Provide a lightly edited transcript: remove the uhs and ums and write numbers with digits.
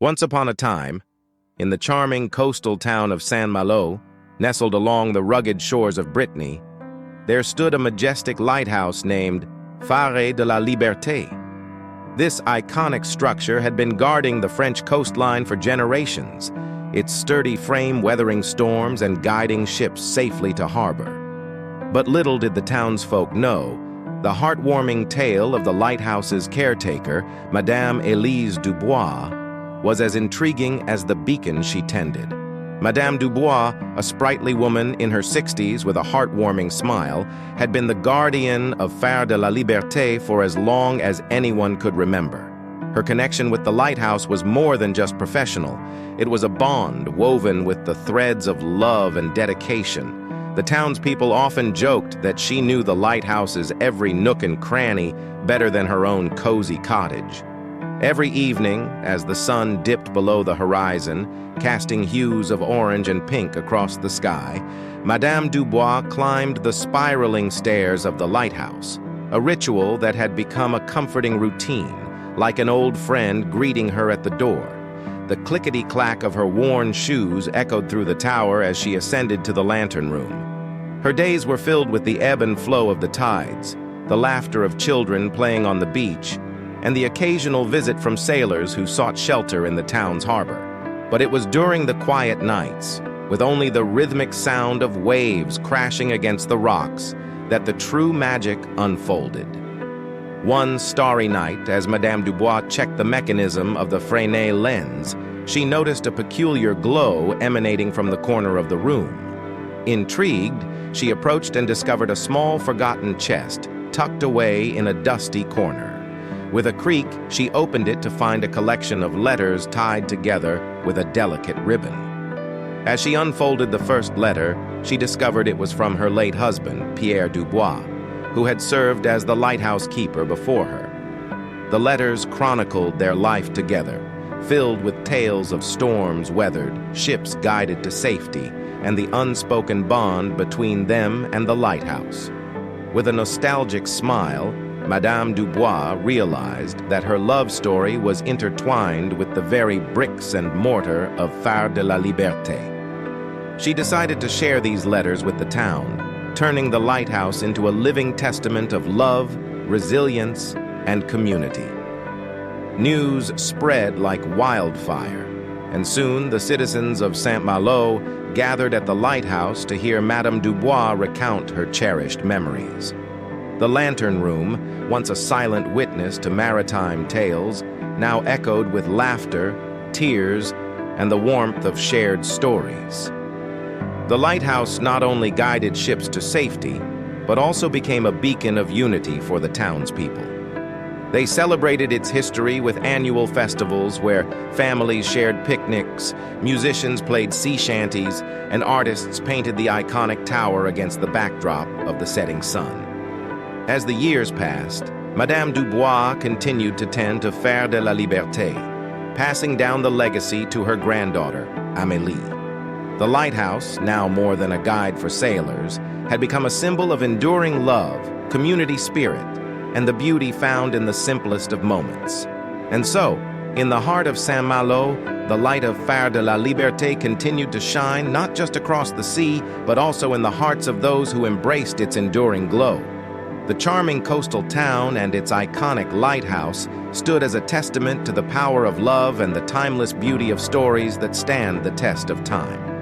Once upon a time, in the charming coastal town of Saint-Malo, nestled along the rugged shores of Brittany, there stood a majestic lighthouse named Phare de la Liberté. This iconic structure had been guarding the French coastline for generations, its sturdy frame weathering storms and guiding ships safely to harbor. But little did the townsfolk know, the heartwarming tale of the lighthouse's caretaker, Madame Elise Dubois, was as intriguing as the beacon she tended. Madame Dubois, a sprightly woman in her 60s with a heartwarming smile, had been the guardian of Phare de la Liberté for as long as anyone could remember. Her connection with the lighthouse was more than just professional. It was a bond woven with the threads of love and dedication. The townspeople often joked that she knew the lighthouse's every nook and cranny better than her own cozy cottage. Every evening, as the sun dipped below the horizon, casting hues of orange and pink across the sky, Madame Dubois climbed the spiraling stairs of the lighthouse, a ritual that had become a comforting routine, like an old friend greeting her at the door. The clickety-clack of her worn shoes echoed through the tower as she ascended to the lantern room. Her days were filled with the ebb and flow of the tides, the laughter of children playing on the beach, and the occasional visit from sailors who sought shelter in the town's harbor. But it was during the quiet nights, with only the rhythmic sound of waves crashing against the rocks, that the true magic unfolded. One starry night, as Madame Dubois checked the mechanism of the Phare lens, she noticed a peculiar glow emanating from the corner of the room. Intrigued, she approached and discovered a small forgotten chest tucked away in a dusty corner. With a creak, she opened it to find a collection of letters tied together with a delicate ribbon. As she unfolded the first letter, she discovered it was from her late husband, Pierre Dubois, who had served as the lighthouse keeper before her. The letters chronicled their life together, filled with tales of storms weathered, ships guided to safety, and the unspoken bond between them and the lighthouse. With a nostalgic smile, Madame Dubois realized that her love story was intertwined with the very bricks and mortar of Phare de la Liberté. She decided to share these letters with the town, turning the lighthouse into a living testament of love, resilience, and community. News spread like wildfire, and soon the citizens of Saint-Malo gathered at the lighthouse to hear Madame Dubois recount her cherished memories. The lantern room, once a silent witness to maritime tales, now echoed with laughter, tears, and the warmth of shared stories. The lighthouse not only guided ships to safety, but also became a beacon of unity for the townspeople. They celebrated its history with annual festivals where families shared picnics, musicians played sea shanties, and artists painted the iconic tower against the backdrop of the setting sun. As the years passed, Madame Dubois continued to tend to Phare de la Liberté, passing down the legacy to her granddaughter, Amélie. The lighthouse, now more than a guide for sailors, had become a symbol of enduring love, community spirit, and the beauty found in the simplest of moments. And so, in the heart of Saint-Malo, the light of Phare de la Liberté continued to shine not just across the sea, but also in the hearts of those who embraced its enduring glow. The charming coastal town and its iconic lighthouse stood as a testament to the power of love and the timeless beauty of stories that stand the test of time.